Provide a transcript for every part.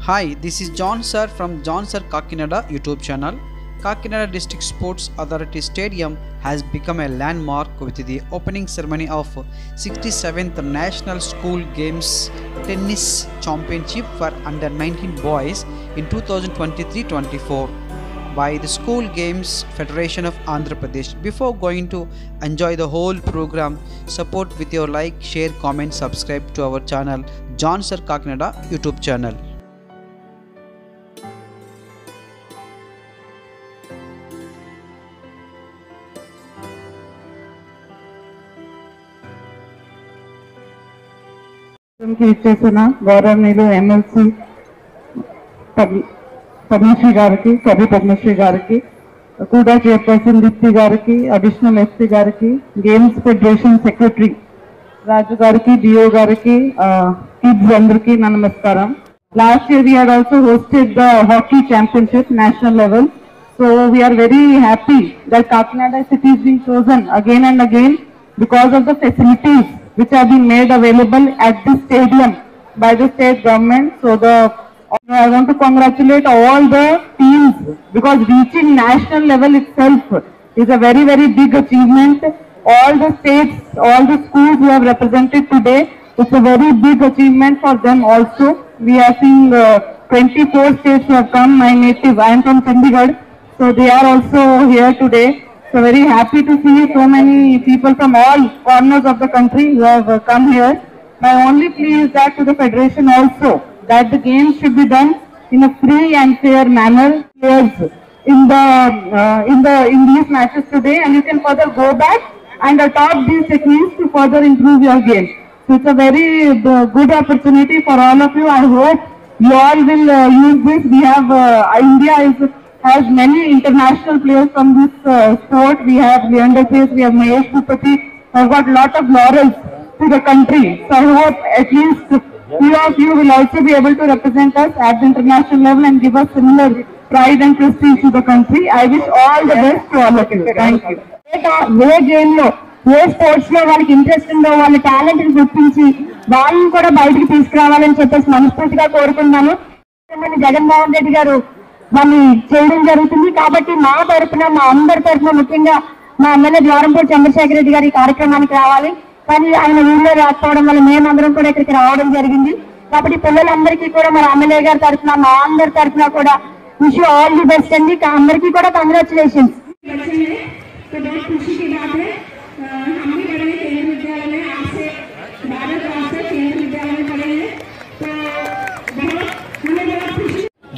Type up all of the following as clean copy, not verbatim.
Hi, this is John Sir from John Sir Kakinada YouTube channel. Kakinada District Sports Authority Stadium has become a landmark with the opening ceremony of 67th National School Games Tennis Championship for Under 19 Boys in 2023-24 by the School Games Federation of Andhra Pradesh. Before going to enjoy the whole program, support with your like, share, comment, subscribe to our channel John Sir Kakinada YouTube channel. ఇచ్చేసిన గౌరవనీయులు MLC Padmashri గారికి కవి పద్మశ్రీ గారికి కూడా chairperson Deepti గారికి additional SP గారికి games federation secretary రాజు గారికి DO గారికి కిడ్స్ అందరికీ నా నమస్కారం. Last year we had also hosted the hockey championship national level, so we are very happy that Kakinada city is being chosen again and again because of the facilities which have been made available at this stadium by the state government. So I want to congratulate all the teams because reaching national level itself is a very, very big achievement. All the states, all the schools who have represented today, it's a very big achievement for them also. We are seeing 24 states who have come. My native, I am from Chandigarh, so they are also here today. So very happy to see so many people from all corners of the country who have come here. My only plea is that to the federation also, that the games should be done in a free and fair manner. Players in these matches today, and you can further go back and adopt these techniques to further improve your game. So it's a very good opportunity for all of you. I hope you all will use this. We have India has many international players from this sport. We have Leander Paes, we have Mahesh Bhupathi, who have got lot of laurels to the country. So I hope at least few of you will also be able to represent us at the international level and give us similar pride and prestige to the country. I wish all the best to all of you. Thank you. A game లో ఏ sports లో వాళ్ళకి interest ఉందో వాళ్ళ talent ని గుర్తించి వాళ్ళని కూడా బయటికి తీసుకురావాలని చెప్పేసి మనస్ఫూర్తిగా కోరుకున్నాను. జగన్మోహన్ రెడ్డి గారు వాళ్ళు చేయడం జరుగుతుంది కాబట్టి మా తరఫున, మా అందరి తరఫున, ముఖ్యంగా మా ఎమ్మెల్యే ద్వారంపూడి చంద్రశేఖర్ రెడ్డి గారి కార్యక్రమానికి రావాలి. కానీ ఆయన ఊళ్ళో రాకపోవడం వల్ల మేమందరం కూడా ఇక్కడికి రావడం జరిగింది. కాబట్టి పిల్లలందరికీ కూడా మన ఎమ్మెల్యే గారి తరఫున, మా అందరి తరఫున కూడా wish you all the best అండి. అందరికీ కూడా కంగ్రాచులేషన్స్.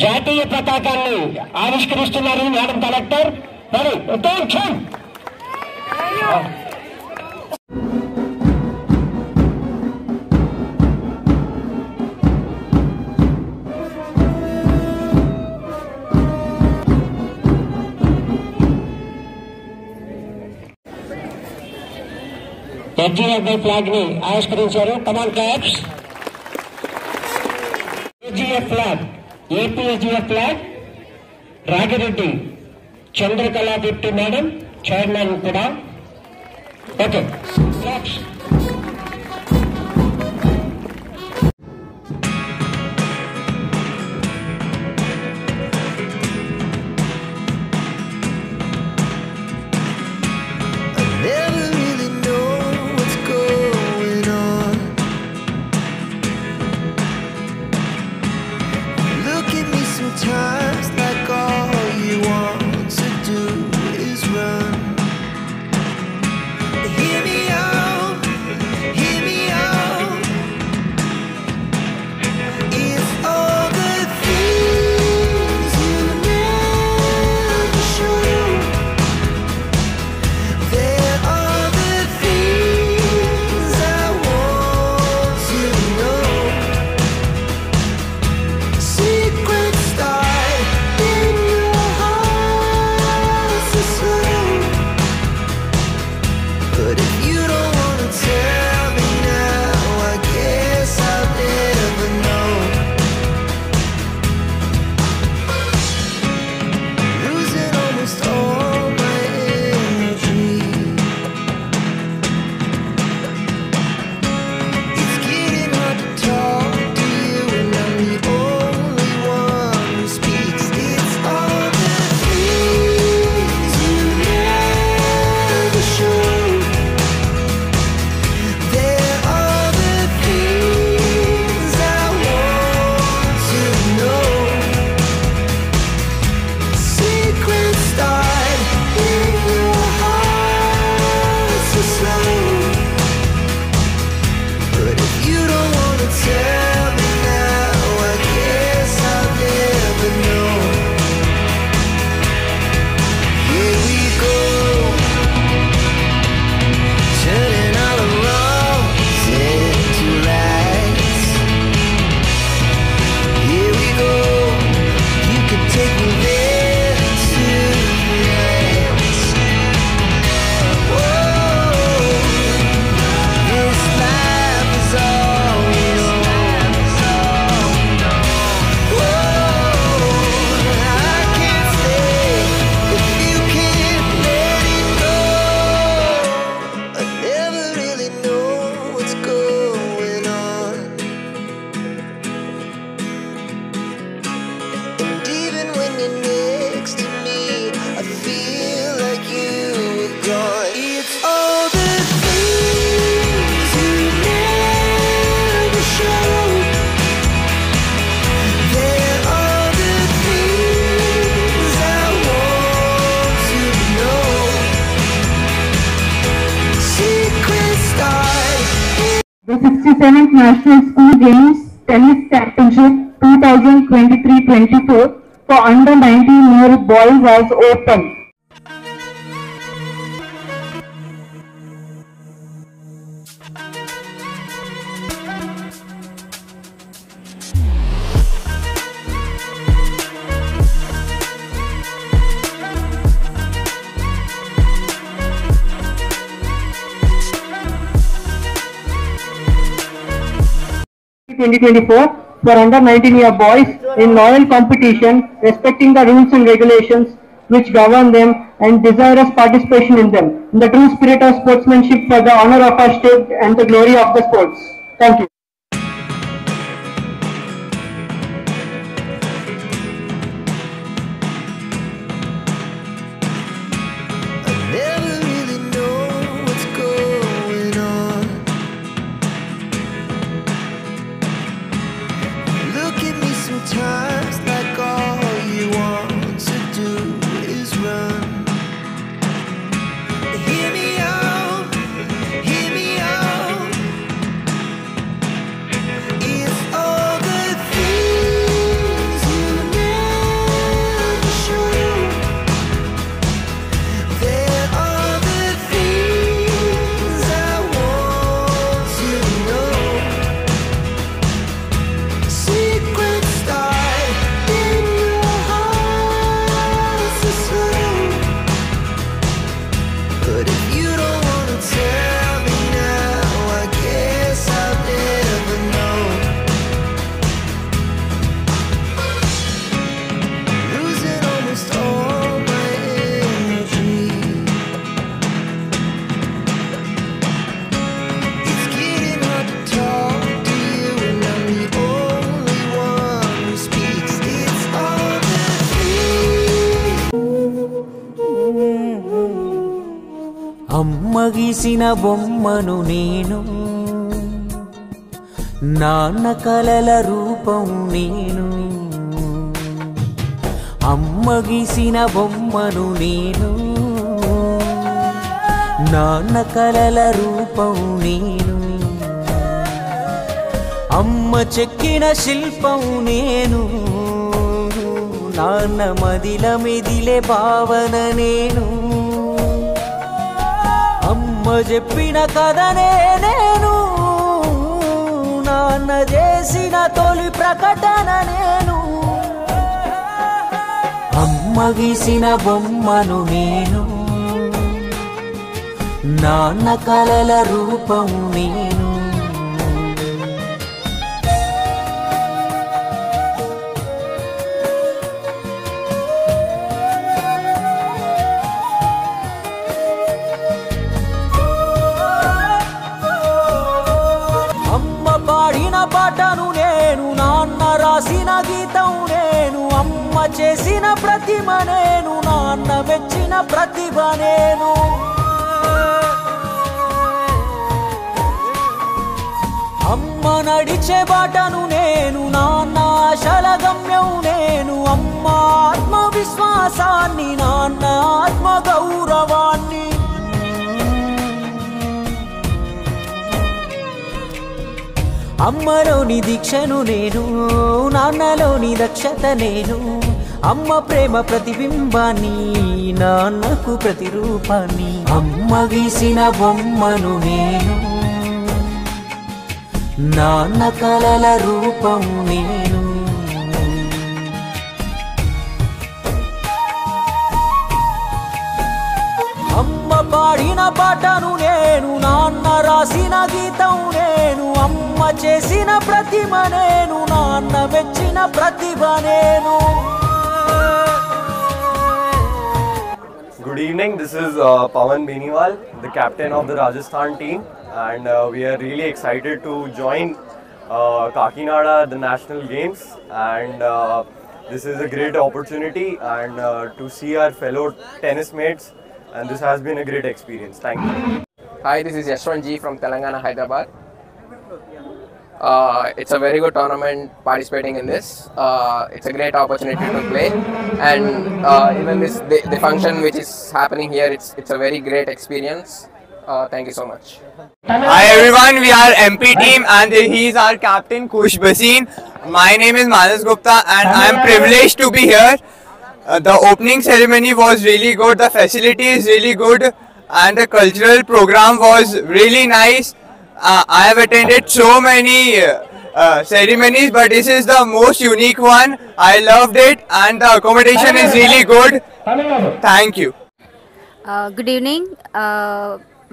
జాతీయ పతాకాన్ని ఆవిష్కరిస్తున్నారు మేడం కలెక్టర్. మరి ఎస్జీఎఫ్ ఫ్లాగ్ ని ఆవిష్కరించారు. Come on claps. SGF flag, AP SGF flag, Ragireddy Chandrakala deputy madam chairman కూడా. Okay claps. Sometimes like all you want to do is run. Hear me out. 67th National School Games Tennis Championship 2023-24 for under 19-year boys has opened. For under 19-year boys in loyal competition, respecting the rules and regulations which govern them and desirous participation in them, in the true spirit of sportsmanship for the honor of our state and the glory of the sports. Thank you. Never really know what's going on. Look at me sometimes like all you want to do is run. Hear me out, hear me out. It's all the things you never show. There are the things I want to know. Secrets start in your heart so slow. But if you don't wanna tell me now, I guess I'll never know. Losing almost all my energy. It's getting hard to talk to you, and I'm the only one who speaks. It's all the things. అమ్మ గీసిన బొమ్మను నేను, నాన్న కలల రూపం నేను. అమ్మ గీసిన బొమ్మను నేను, నాన్న కలల రూపం నేను. అమ్మ చెక్కిన శిల్పం నేను, నాన్న మదిల మెదిలే భావన నేను. అమ్మ చెప్పిన కథనే నేను, నాన్న చేసిన తొలి ప్రకటన నేను. అమ్మ గీసిన బొమ్మను నేను, నాన్న కలల రూపం నేను. అమ్మ పాడిన పాటను నేను, నాన్న రాసిన గీతం నేను. అమ్మ చేసిన ప్రతిమ నేను, నాన్న మెచ్చిన ప్రతిభ నేను. అమ్మ నడిచే బాటను నేను, నాన్న ఆశల గమ్యం నేను. అమ్మ ఆత్మవిశ్వాసాన్ని, నాన్న ఆత్మ గౌరవాన్ని. అమ్మలోని దీక్షను నేను, నాన్నలోని దక్షత నేను. అమ్మ ప్రేమ ప్రతిబింబాన్ని, నాన్నకు ప్రతిరూపాన్ని. అమ్మ గీసిన బొమ్మను నేను, నాన్న కలల రూపం నేను. అమ్మ పాడిన పాటను నేను, నాన్న రాసిన గీతం నేను. అమ్మ చేసిన ప్రతిమ నేను, నాన్న మెచ్చిన ప్రతిభ నేను. Good evening, this is Pawan Beniwal, the captain of the Rajasthan team, and we are really excited to join Kakinada at the National Games, and this is a great opportunity and to see our fellow tennis mates, and this has been a great experience. Thank you. Hi, this is Yashwan G from Telangana, Hyderabad. It's a very good tournament participating in this. It's a great opportunity to play, and even the function which is happening here, it's a very great experience. Thank you so much. Hi everyone, we are MP team and he is our captain Kush Basin. My name is Manas Gupta and I am privileged to be here. The opening ceremony was really good, the facility is really good and the cultural program was really nice. I have attended so many ceremonies but this is the most unique one. I loved it and the accommodation is really good. Thank you. Good evening.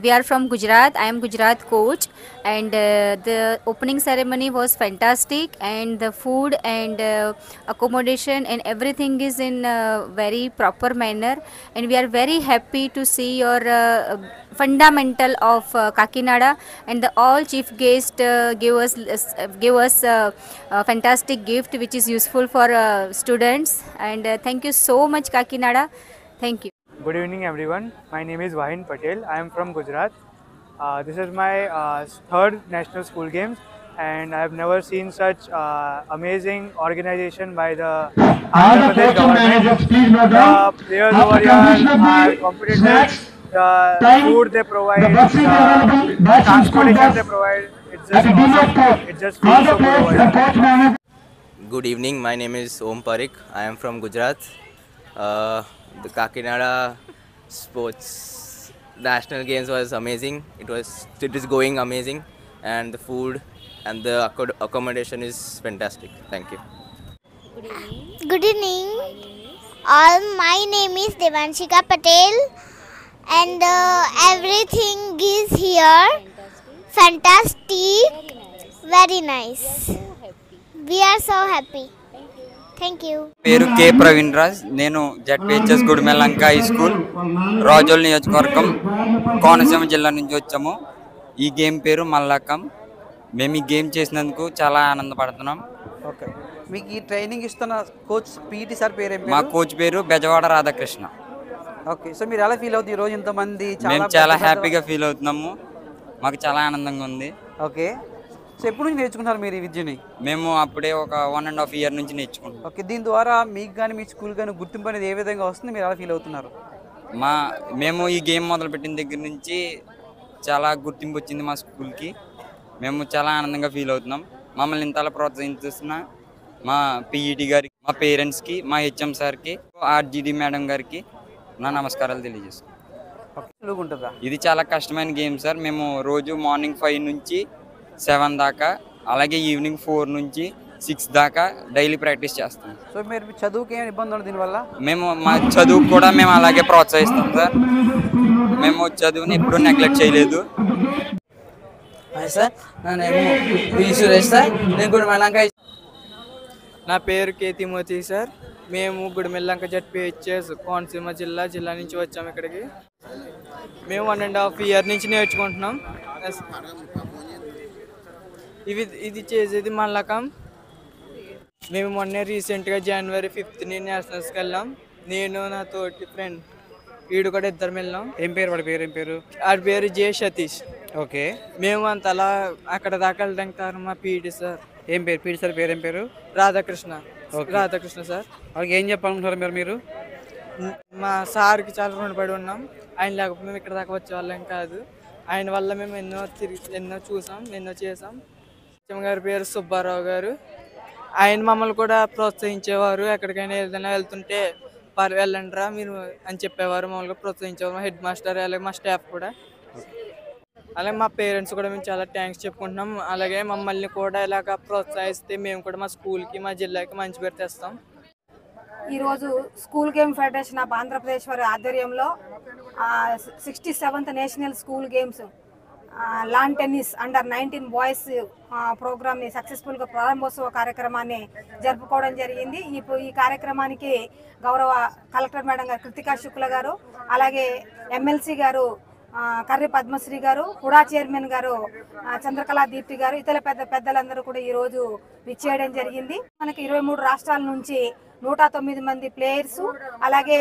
We are from Gujarat. I am Gujarat coach, and the opening ceremony was fantastic, and the food and accommodation and everything is in a very proper manner, and we are very happy to see your fundamental of Kakinada, and the all chief guest gave us fantastic gift which is useful for students, and thank you so much Kakinada. Thank you. Good evening everyone. My name is Wahin Patel. I am from Gujarat. This is my third national school games and I have never seen such amazing organization by the Andhra Pradesh government. The players over here are competitive. The food they provide, the transportation they provide, it's just awesome. It just feels so good over here. Good evening, my name is Om Parikh. I am from Gujarat. The Kakinada Sports National Games was amazing. It is going amazing, and the food and the accommodation is fantastic. Thank you. Good evening. My name is Devanshika Patel, and everything is here fantastic, very nice. We are so happy. Thank you. పేరు కే ప్రవీణ్ రాజ్. నేను ZPHS Gudimellanka high school Razole నియోజకవర్గం కోనసీమ జిల్లా నుంచి వచ్చాము. ఈ game పేరు మల్లాకం. మేము ఈ గేమ్ చేసినందుకు చాలా ఆనందపడుతున్నాం. ఓకే, మీకు ఈ ట్రైనింగ్ ఇస్తున్న కోచ్ పీటీ సార్ పేరు ఏం? మా కోచ్ పేరు బెజవాడ రాధాకృష్ణ. ఓకే, సో మీరు ఎలా ఫీల్ అవుతుంది ఈరోజు ఇంతమంది? మేము చాలా హ్యాపీగా ఫీల్ అవుతున్నాము. మాకు చాలా ఆనందంగా ఉంది. ఓకే, సో ఎప్పుడు నుంచి నేర్చుకున్నారు మీరు ఈ విద్యని? మేము అప్పుడే ఒక 1.5 year నుంచి నేర్చుకుంటాం. ఓకే, దీని ద్వారా మీకు కానీ మీ స్కూల్ కానీ గుర్తింపు అనేది ఏ విధంగా వస్తుంది, మీరు ఎలా ఫీల్ అవుతున్నారు? మేము ఈ గేమ్ మొదలుపెట్టిన దగ్గర నుంచి చాలా గుర్తింపు వచ్చింది మా స్కూల్కి. మేము చాలా ఆనందంగా ఫీల్ అవుతున్నాం. మమ్మల్ని ఇంతలా ప్రోత్సహిస్తున్న మా పిఈటి గారికి, మా పేరెంట్స్కి, మా హెచ్ఎం సార్కి, ఆర్జీడి మేడం గారికి నా నమస్కారాలు తెలియజేస్తాం. ఇది చాలా కష్టమైన గేమ్ సార్. మేము రోజు మార్నింగ్ 5 నుంచి 7 దాకా, అలాగే ఈవినింగ్ 4 నుంచి 6 దాకా డైలీ ప్రాక్టీస్ చేస్తాం. సో మీరు చదువుకి ఏమైనా ఇబ్బంది ఉండదు దీనివల్ల? మేము మా చదువుకు కూడా మేము అలాగే ప్రోత్సహిస్తాం సార్. మేము చదువుని ఎప్పుడూ నెగ్లెక్ట్ చేయలేదు. సార్ నేను సురేష్ సార్, నేను గుడిమెల్లంక. నా పేరు కే తిమోతి సార్. మేము గుడిమెల్లంక జెడ్పిహెచ్ఎస్ కోనసీమ జిల్లా నుంచి వచ్చాము ఇక్కడికి. మేము 1.5 year నుంచి నేర్చుకుంటున్నాం. ఇది చేసేది మల్లకం. మేము మొన్న రీసెంట్గా January 5th నేషనల్స్కి వెళ్ళాం. నేను నా తోటి ఫ్రెండ్ వీడు కూడా ఇద్దరం వెళ్ళాం. ఏం పేరు వాడి పేరు? ఏం పేరు? వాడి పేరు జే సతీష్. ఓకే, మేము అంతలా అక్కడ దాకా వెళ్ళడానికి కారణం మా పీటీ సార్. ఏం పేరు పీటీ సార్ పేరు? ఏం పేరు? రాధాకృష్ణ. రాధాకృష్ణ సార్. ఓకే, ఏం చెప్పాలనుకుంటారు మీరు? మా సార్కి చాలా రుణపడి ఉన్నాం. ఆయన లేకపోతే మేము ఇక్కడ దాకా వచ్చేవాళ్ళం కాదు. ఆయన వల్ల మేము ఎన్నో చూసాం, ఎన్నో చేసాం. గారి పేరు సుబ్బారావు గారు. ఆయన మమ్మల్ని కూడా ప్రోత్సహించేవారు. ఎక్కడికైనా ఏదైనా వెళ్తుంటే వెళ్ళండిరా మీరు అని చెప్పేవారు, మమ్మల్ని ప్రోత్సహించేవారు. మా హెడ్ మాస్టర్ అలాగే మా స్టాఫ్ కూడా. అలాగే మా పేరెంట్స్ కూడా మేము చాలా థ్యాంక్స్ చెప్పుకుంటున్నాం. అలాగే మమ్మల్ని కూడా ఇలాగ ప్రోత్సహిస్తే మేము కూడా మా స్కూల్కి, మా జిల్లాకి మంచి పేరు తెస్తాం. ఈరోజు school game federation of Andhra Pradesh వారి ఆధ్వర్యంలో 67th national school games lawn tennis under boys ప్రోగ్రామ్ని సక్సెస్ఫుల్గా ప్రారంభోత్సవ కార్యక్రమాన్ని జరుపుకోవడం జరిగింది. ఈ కార్యక్రమానికి గౌరవ కలెక్టర్ మేడం గారు కృతికా శుక్ల గారు, అలాగే ఎమ్మెల్సీ గారు కర్రి పద్మశ్రీ గారు, హుడా చైర్మన్ గారు చంద్రకళా దీప్తి గారు, ఇతర పెద్దలందరూ కూడా ఈరోజు విచ్చేయడం జరిగింది. మనకి 23 రాష్ట్రాల నుంచి 109 మంది ప్లేయర్స్, అలాగే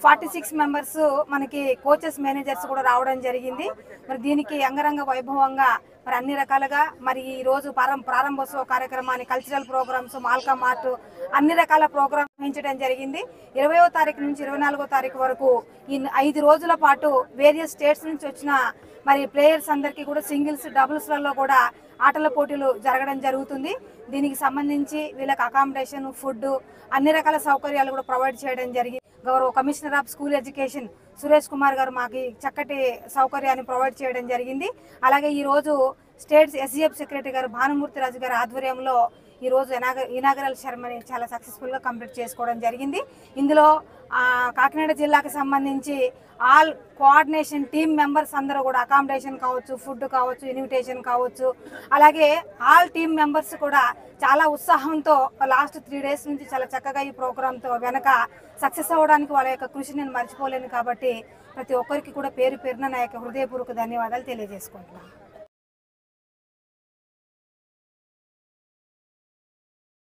46 మెంబర్స్ మనకి కోచెస్, మేనేజర్స్ కూడా రావడం జరిగింది. మరి దీనికి అంగరంగ వైభవంగా మరి అన్ని రకాలుగా మరి ఈ రోజు ప్రారంభోత్సవ కార్యక్రమాన్ని, కల్చరల్ ప్రోగ్రామ్స్, మాల్కమ్ ఆర్ట్, అన్ని రకాల ప్రోగ్రామ్ నిర్వహించడం జరిగింది. 20వ తారీఖు నుంచి 24వ తారీఖు వరకు ఈ 5 రోజుల పాటు వేరియస్ స్టేట్స్ నుంచి వచ్చిన మరి ప్లేయర్స్ అందరికీ కూడా సింగిల్స్ డబుల్స్లలో కూడా ఆటల పోటీలు జరగడం జరుగుతుంది. దీనికి సంబంధించి వీళ్ళకి అకామిడేషన్, ఫుడ్, అన్ని రకాల సౌకర్యాలు కూడా ప్రొవైడ్ చేయడం జరిగింది. గౌరవ commissioner of school education Suresh Kumar గారు మాకు చక్కటి సౌకర్యాన్ని ప్రొవైడ్ చేయడం జరిగింది. అలాగే ఈరోజు స్టేట్ ఎస్జిఎఫ్ సెక్రటరీ గారు భానుమూర్తి రాజు గారి ఆధ్వర్యంలో ఈరోజు ఇనాగరల్ సెరమనీ చాలా సక్సెస్ఫుల్గా కంప్లీట్ చేసుకోవడం జరిగింది. ఇందులో కాకినాడ జిల్లాకు సంబంధించి ఆల్ కోఆర్డినేషన్ టీమ్ మెంబర్స్ అందరూ కూడా అకామిడేషన్ కావచ్చు, ఫుడ్ కావచ్చు, ఇన్విటేషన్ కావచ్చు, అలాగే ఆల్ టీమ్ మెంబర్స్ కూడా చాలా ఉత్సాహంతో లాస్ట్ 3 days నుంచి చాలా చక్కగా ఈ ప్రోగ్రాంతో వెనక సక్సెస్ అవ్వడానికి వాళ్ళ యొక్క కృషి నేను మర్చిపోలేను. కాబట్టి ప్రతి ఒక్కరికి కూడా పేరు పేరున నా యొక్క హృదయపూర్వక ధన్యవాదాలు తెలియజేసుకుంటున్నాను.